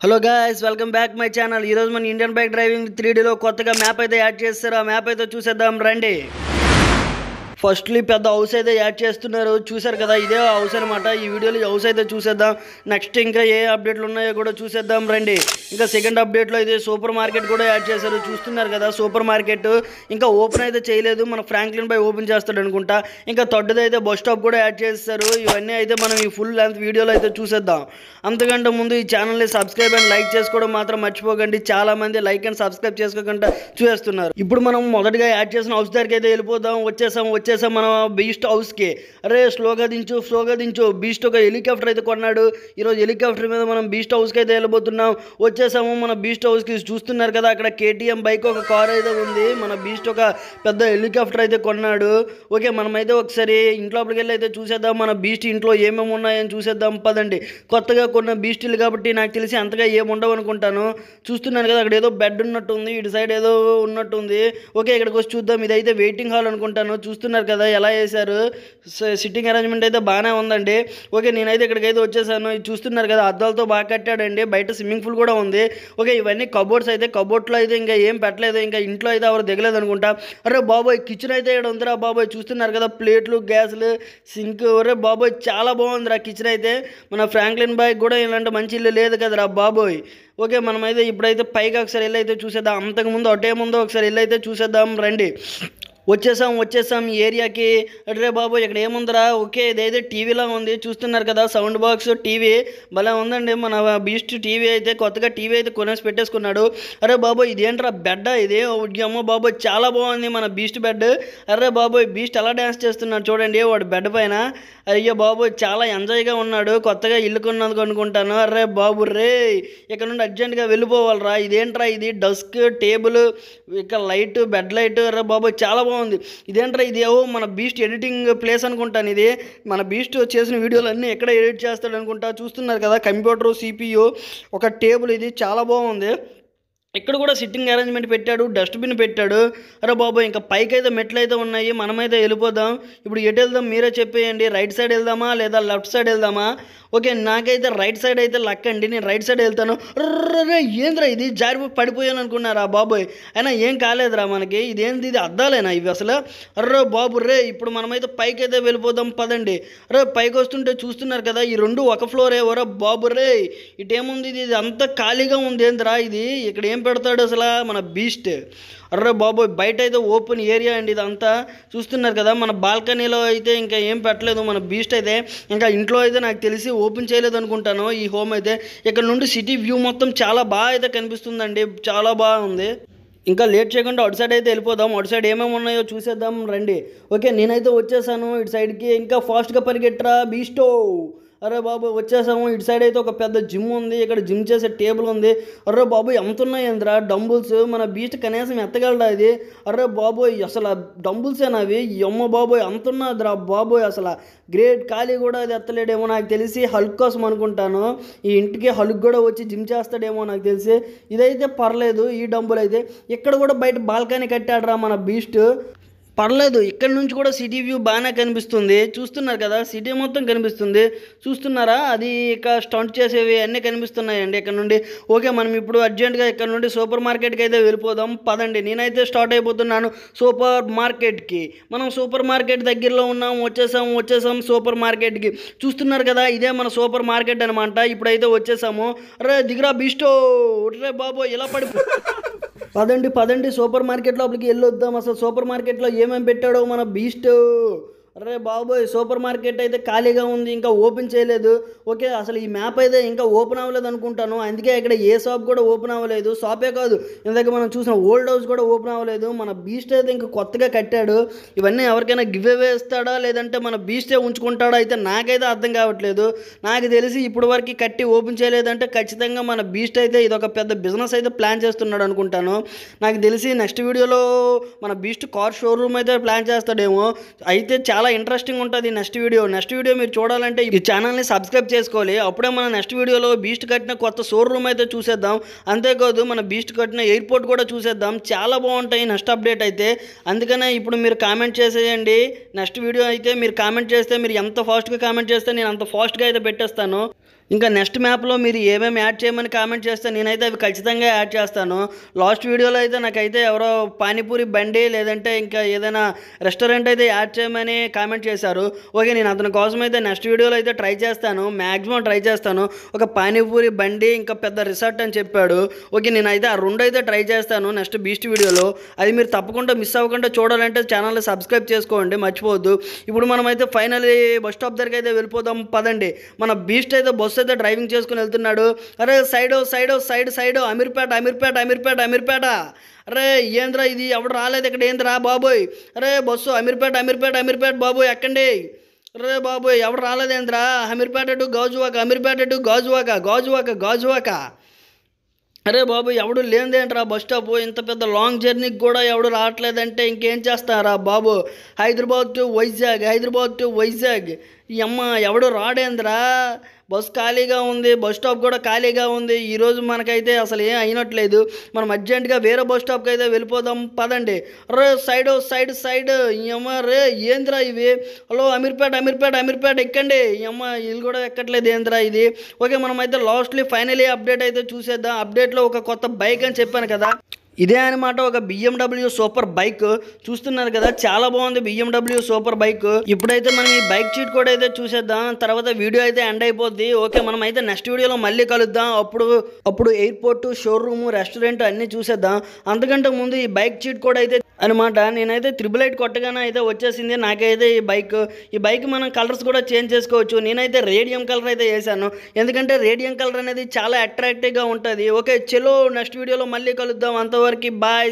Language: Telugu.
Hello guys, welcome back my channel. ఈరోజు మన ఇండియన్ బైక్ డ్రైవింగ్ 3Dలో కొత్తగా మ్యాప్ అయితే యాడ్ చేస్తారు. ఆ మ్యాప్ అయితే చూసేద్దాం రండి. ఫస్ట్లీ పెద్ద హౌస్ అయితే యాడ్ చేస్తున్నారు, చూసారు కదా, ఇదే హౌస్ అనమాట. ఈ వీడియోలో ఈ హౌస్ అయితే చూసేద్దాం. నెక్స్ట్ ఇంకా ఏ అప్డేట్లు ఉన్నాయో కూడా చూసేద్దాం రండి. ఇంకా సెకండ్ అప్డేట్లో అయితే సూపర్ మార్కెట్ కూడా యాడ్ చేశారు, చూస్తున్నారు కదా. సూపర్ మార్కెట్ ఇంకా ఓపెన్ అయితే చేయలేదు, మన ఫ్రాంక్లిన్ బై ఓపెన్ చేస్తాడు అనుకుంటా. ఇంకా థర్డ్ది అయితే బస్ స్టాప్ కూడా యాడ్ చేస్తారు. ఇవన్నీ అయితే మనం ఈ ఫుల్ లెంత్ వీడియోలో అయితే చూసేద్దాం. అంతకంటే ముందు ఈ ఛానల్ని సబ్స్క్రైబ్ అండ్ లైక్ చేసుకోవడం మాత్రం మర్చిపోకండి. చాలా మంది లైక్ అండ్ సబ్స్క్రైబ్ చేసుకోకుండా చూస్తున్నారు. ఇప్పుడు మనం మొదటగా యాడ్ చేసిన హౌస్ దగ్గరికి అయితే వెళ్ళిపోదాం. వచ్చేసాం మనం బీస్ట్ హౌస్కి. అరే స్లోగా దించు. బీస్ట్ ఒక హెలికాప్టర్ అయితే కొన్నాడు. ఈరోజు హెలికాప్టర్ మీద మనం బీస్ట్ హౌస్కి అయితే వెళ్ళిపోతున్నాం. వచ్చేసాము మన బీస్ట్ హౌస్కి. చూస్తున్నారు కదా, అక్కడ KTM బైక్ ఒక కార్ అయితే ఉంది. మన బీస్ట్ ఒక పెద్ద హెలికాప్టర్ అయితే కొన్నాడు. ఓకే, మనమైతే ఒకసారి ఇంట్లోపలికి వెళ్ళి అయితే చూసేద్దాం. మన బీస్ట్ ఇంట్లో ఏమేమి ఉన్నాయని చూసేద్దాం పదండి. కొత్తగా కొన్న బీస్టులు కాబట్టి నాకు తెలిసి అంతగా ఏముండవు అనుకుంటాను. చూస్తున్నాను కదా, అక్కడ ఏదో బెడ్ ఉన్నట్టు ఉంది, ఇటు సైడ్ ఏదో ఉన్నట్టుంది. ఓకే, ఇక్కడికి వచ్చి చూద్దాం. ఇదైతే వెయిటింగ్ హాల్ అనుకుంటాను. చూస్తున్నారు కదా ఎలా వేశారు. సిట్టింగ్ అరేంజ్మెంట్ అయితే బాగానే ఉందండి. ఓకే, నేనైతే ఇక్కడికైతే వచ్చేసాను. ఇది చూస్తున్నారు కదా, అద్దాలతో బాగా కట్టాడండి. బయట స్విమ్మింగ్ పూల్ కూడా ఉంది. ఓకే, ఇవన్నీ కబోర్డ్స్ అయితే. కబోర్డ్లో అయితే ఇంకా ఏం పెట్టలేదు, ఇంకా ఇంట్లో అయితే ఎవరు దిగలేదు అనుకుంటా. అరే బాబోయ్, కిచెన్ అయితే ఇక్కడ ఉందిరా బాబోయ్. చూస్తున్నారు కదా, ప్లేట్లు, గ్యాస్లు, సింక్. అరే బాబోయ్, చాలా బాగుందిరా కిచెన్ అయితే. మన ఫ్రాంక్లిన్ బైక్ కూడా ఇలాంటి మంచి ఇల్లు లేదు కదరా బాబోయ్. ఓకే, మనమైతే ఇప్పుడైతే పైకి ఒకసారి వెళ్ళి అయితే చూసేద్దాం. అంతకుముందు అటేముందో ఒకసారి వెళ్ళి అయితే చూసేద్దాం రండి. వచ్చేసాం ఈ ఏరియాకి. అరే బాబు, ఇక్కడ ఏముందిరా. ఓకే, ఇదైతే టీవీలా ఉంది. చూస్తున్నారు కదా, సౌండ్ బాక్స్ టీవీ భలే ఉందండి. మన బీస్ట్ టీవీ అయితే కొత్తగా టీవీ అయితే కొనేసి పెట్టేసుకున్నాడు. అరే బాబు, ఇదేంట్రా బెడ్ ఇది. అమ్మ బాబోయ్, చాలా బాగుంది మన బీస్ట్ బెడ్. అరే బాబోయ్, బీస్ట్ ఎలా డ్యాన్స్ చేస్తున్నాడు చూడండి వాడు బెడ్ పైన. అయ్యో బాబోయ్, చాలా ఎంజాయ్గా ఉన్నాడు. కొత్తగా ఇల్లు కొన్నందుకు అనుకుంటాను. అరే బాబు రే, ఇక్కడ నుండి అర్జెంటుగా వెళ్ళిపోవాలరా. ఇదేంట్రా ఇది, డస్క్ టేబుల్, ఇక లైట్, బెడ్ లైట్. అరే బాబోయ్, చాలా బాగుంది. ఇదేంట్రా ఇది, ఏవో మన బీస్ట్ ఎడిటింగ్ ప్లేస్ అనుకుంటాను. ఇది మన బీస్ట్ చేసిన వీడియోలు అన్నీ ఎక్కడ ఎడిట్ చేస్తాడు అనుకుంటా. చూస్తున్నారు కదా, కంప్యూటర్, CPU, ఒక టేబుల్. ఇది చాలా బాగుంది. ఇక్కడ కూడా సిట్టింగ్ అరేంజ్మెంట్ పెట్టాడు, డస్ట్బిన్ పెట్టాడు. అరే బాబు, ఇంకా పైకి అయితే మెట్లు అయితే ఉన్నాయి. మనమైతే వెళ్ళిపోదాం. ఇప్పుడు ఎటు వెళ్దాం మీరే చెప్పేయండి. రైట్ సైడ్ వెళ్దామా లేదా లెఫ్ట్ సైడ్ వెళ్దామా? ఓకే, నాకైతే రైట్ సైడ్ అయితే లక్ అండి. నేను రైట్ సైడ్ వెళ్తాను. ఏంద్రా ఇది, జారి పడిపోయాను అనుకున్నారా బాబోయ్. అయినా ఏం కాలేదురా మనకి. ఇదేంది, ఇది అద్దాలేనా ఇవి అసలు? అర్రే బాబు రే, ఇప్పుడు మనమైతే పైకి అయితే వెళ్ళిపోదాం పదండి. అరే పైకి వస్తుంటే చూస్తున్నారు కదా, ఈ రెండు ఒక ఫ్లోరే. ఎవరో బాబు రే, ఇటేముంది, ఇది అంతా ఖాళీగా ఉంది. ఏంద్రా ఇది, ఇక్కడ ఏం పెడతాడు అసలు మన బీస్ట్? అర్రే బాబోయ్, బయట అయితే ఓపెన్ ఏరియా అండి ఇదంతా. చూస్తున్నారు కదా, మన బాల్కనీలో అయితే ఇంకా ఏం పెట్టలేదు మన బీస్ట్ అయితే. ఇంకా ఇంట్లో అయితే నాకు తెలిసి ఓపెన్ చేయలేదు అనుకుంటాను ఈ హోమ్ అయితే. ఇక్కడ నుండి సిటీ వ్యూ మొత్తం చాలా బాగా అయితే కనిపిస్తుందండి, చాలా బాగుంది. ఇంకా లేట్ చేయకుండా అటు సైడ్ అయితే వెళ్ళిపోదాం. అటు సైడ్ ఏమేమి ఉన్నాయో చూసేద్దాం రండి. ఓకే, నేనైతే వచ్చేసాను ఇటు సైడ్కి. ఇంకా ఫాస్ట్గా పరిగెట్టరా బీస్టో. అరే బాబు, వచ్చేసాము. ఇటు సైడ్ అయితే ఒక పెద్ద జిమ్ ఉంది. ఇక్కడ జిమ్ చేసే టేబుల్ ఉంది. అరే బాబు, ఎంత ఉన్నాయి ఏంద్రా డంబుల్స్. మన బీస్ట్ కనీసం ఎత్తగలడా ఇది? అరే బాబోయ్, అసలు డంబుల్సేనా అవి? అమ్మ బాబోయ్, అంత ఉన్నదిరా బాబోయ్. అసలు గ్రేట్ ఖాళీ కూడా అది ఎత్తలేడేమో నాకు తెలిసి. హల్క్ కోసం అనుకుంటాను. ఈ ఇంటికి హల్క్ కూడా వచ్చి జిమ్ చేస్తాడేమో నాకు తెలిసి. ఇదైతే పర్లేదు ఈ డంబుల్ అయితే. ఇక్కడ కూడా బయట బాల్కనీ కట్టాడురా మన బీస్ట్. పర్లేదు, ఇక్కడ నుంచి కూడా సిటీ వ్యూ బాగానే కనిపిస్తుంది. చూస్తున్నారు కదా, సిటీ మొత్తం కనిపిస్తుంది. చూస్తున్నారా, అది ఇక స్టంట్ చేసేవి అన్నీ కనిపిస్తున్నాయండి ఇక్కడ నుండి. ఓకే, మనం ఇప్పుడు అర్జెంటుగా ఇక్కడ నుండి సూపర్ మార్కెట్కి అయితే వెళ్ళిపోదాం పదండి. నేనైతే స్టార్ట్ అయిపోతున్నాను సూపర్ మార్కెట్కి. మనం సూపర్ మార్కెట్ దగ్గరలో ఉన్నాం. వచ్చేసాం సూపర్ మార్కెట్కి. చూస్తున్నారు కదా, ఇదే మన సూపర్ మార్కెట్ అనమాట. ఇప్పుడైతే వచ్చేసాము. అరే దిగిరా బీస్టో. రే బాబో, ఇలా పదండి సూపర్ మార్కెట్ లోపలికి వెళ్ళొద్దాం. అసలు సూపర్ మార్కెట్లో ఏమేమి పెట్టాడో మన బీస్ట్. అరే బాబోయ్, సూపర్ మార్కెట్ అయితే ఖాళీగా ఉంది, ఇంకా ఓపెన్ చేయలేదు. ఓకే, అసలు ఈ మ్యాప్ అయితే ఇంకా ఓపెన్ అవ్వలేదు అనుకుంటాను. అందుకే ఇక్కడ ఏ షాప్ కూడా ఓపెన్ అవ్వలేదు. షాపే కాదు, ఇందాక మనం చూసిన ఓల్డ్ హౌస్ కూడా ఓపెన్ అవ్వలేదు. మన బీస్ట్ అయితే ఇంకా కొత్తగా కట్టాడు. ఇవన్నీ ఎవరికైనా గివ్ అవే ఇస్తాడా లేదంటే మన బీస్టే ఉంచుకుంటాడా అయితే నాకైతే అర్థం కావట్లేదు. నాకు తెలిసి ఇప్పుడు వరకు కట్టి ఓపెన్ చేయలేదంటే ఖచ్చితంగా మన బీస్ట్ అయితే ఇది ఒక పెద్ద బిజినెస్ అయితే ప్లాన్ చేస్తున్నాడు అనుకుంటాను. నాకు తెలిసి నెక్స్ట్ వీడియోలో మన బీస్ట్ కార్ షోరూమ్ అయితే ప్లాన్ చేస్తాడేమో. అయితే చాలా ఇంట్రెస్టింగ్ ఉంటుంది నెక్స్ట్ వీడియో మీరు చూడాలంటే ఈ ఛానల్ని సబ్స్క్రైబ్ చేసుకోవాలి. అప్పుడే మన నెక్స్ట్ వీడియోలో బీస్ట్ కట్టిన కొత్త షోరూమ్ అయితే చూసేద్దాం. అంతేకాదు మన బీస్ట్ కట్టిన ఎయిర్పోర్ట్ కూడా చూసేద్దాం. చాలా బాగుంటాయి నెక్స్ట్ అప్డేట్ అయితే. అందుకనే ఇప్పుడు మీరు కామెంట్ చేసేయండి. నెక్స్ట్ వీడియో అయితే మీరు కామెంట్ చేస్తే, మీరు ఎంత ఫాస్ట్గా కామెంట్ చేస్తే నేను అంత ఫాస్ట్గా అయితే పెట్టేస్తాను. ఇంకా నెక్స్ట్ మ్యాప్లో మీరు ఏమేమి యాడ్ చేయమని కామెంట్ చేస్తే నేనైతే అవి ఖచ్చితంగా యాడ్ చేస్తాను. లాస్ట్ వీడియోలో అయితే నాకైతే ఎవరో పానీపూరి బండి లేదంటే ఇంకా ఏదైనా రెస్టారెంట్ అయితే యాడ్ చేయమని కామెంట్ చేశారు. ఓకే, నేను అతని కోసం అయితే నెక్స్ట్ వీడియోలో అయితే ట్రై చేస్తాను, మ్యాక్సిమం ట్రై చేస్తాను. ఒక పానీపూరి బండి ఇంకా పెద్ద రిసార్ట్ అని చెప్పాడు. ఓకే, నేనైతే ఆ రెండు అయితే ట్రై చేస్తాను నెక్స్ట్ బీస్ట్ వీడియోలో. అది మీరు తప్పకుండా మిస్ అవ్వకుండా చూడాలంటే ఛానల్ని సబ్స్క్రైబ్ చేసుకోండి, మర్చిపోవద్దు. ఇప్పుడు మనమైతే ఫైనల్లీ బస్ స్టాప్ దగ్గరికి అయితే వెళ్ళిపోదాం పదండి. మన బీస్ట్ అయితే బస్సు అయితే డ్రైవింగ్ చేసుకుని వెళ్తున్నాడు. అరే సైడ్ అమీర్పేట. అరే ఏంద్రా ఇది, ఎవడు రాలేదు ఇక్కడ, ఏంద్రా బాబోయ్. అరే బస్సు అమీర్పేట బాబోయ్ ఎక్కండి. అరే బాబోయ్ ఎవడు రాలేదేంద్రా, అమీర్పేట టు గాజువాక. అరే బాబు ఎవడు లేదేంట్రా బస్ స్టాప్, ఇంత పెద్ద లాంగ్ జర్నీకి కూడా ఎవడు రావట్లేదంటే ఇంకేం చేస్తారా బాబు. హైదరాబాద్ టు వైజాగ్ ఈ అమ్మ ఎవడు రాడేంద్రా. బస్ ఖాళీగా ఉంది, బస్ స్టాప్ కూడా ఖాళీగా ఉంది. ఈరోజు మనకైతే అసలు ఏం అయినట్లేదు. మనం అర్జెంటుగా వేరే బస్ స్టాప్కి అయితే వెళ్ళిపోదాం పదండి. రే సైడ్ ఈ అమ్మ రే ఏంద్రా ఇవి. హలో అమీర్పేట ఎక్కండి. ఈ అమ్మ వీళ్ళు కూడా ఎక్కట్లేదు, ఏంద్రా ఇది. ఓకే, మనమైతే లాస్ట్లీ ఫైనలీ అప్డేట్ అయితే చూసేద్దాం. అప్డేట్లో ఒక కొత్త బైక్ అని చెప్పాను కదా, ఇదే అనమాట. ఒక BMW సూపర్ బైక్ చూస్తున్నారు కదా, చాలా బాగుంది BMW సూపర్ బైక్. ఇప్పుడైతే మనం ఈ బైక్ చీట్ కూడా అయితే చూసేద్దాం, తర్వాత వీడియో అయితే ఎండ్ అయిపోద్ది. ఓకే, మనం అయితే నెక్స్ట్ వీడియోలో మళ్ళీ కలుద్దాం. అప్పుడు ఎయిర్పోర్ట్, షోరూమ్, రెస్టారెంట్ అన్నీ చూసేద్దాం. అంతకంటే ముందు ఈ బైక్ చీట్ కూడా అయితే అనమాట. నేనైతే 888 కొట్టగానే అయితే వచ్చేసింది నాకైతే ఈ బైక్ మనం కలర్స్ కూడా చేంజ్ చేసుకోవచ్చు. నేనైతే రేడియం కలర్ అయితే వేసాను, ఎందుకంటే రేడియం కలర్ అనేది చాలా అట్రాక్టివ్గా ఉంటుంది. ఓకే చలో నెక్స్ట్ వీడియోలో మళ్ళీ కలుద్దాం, అంతవరకు బాయ్.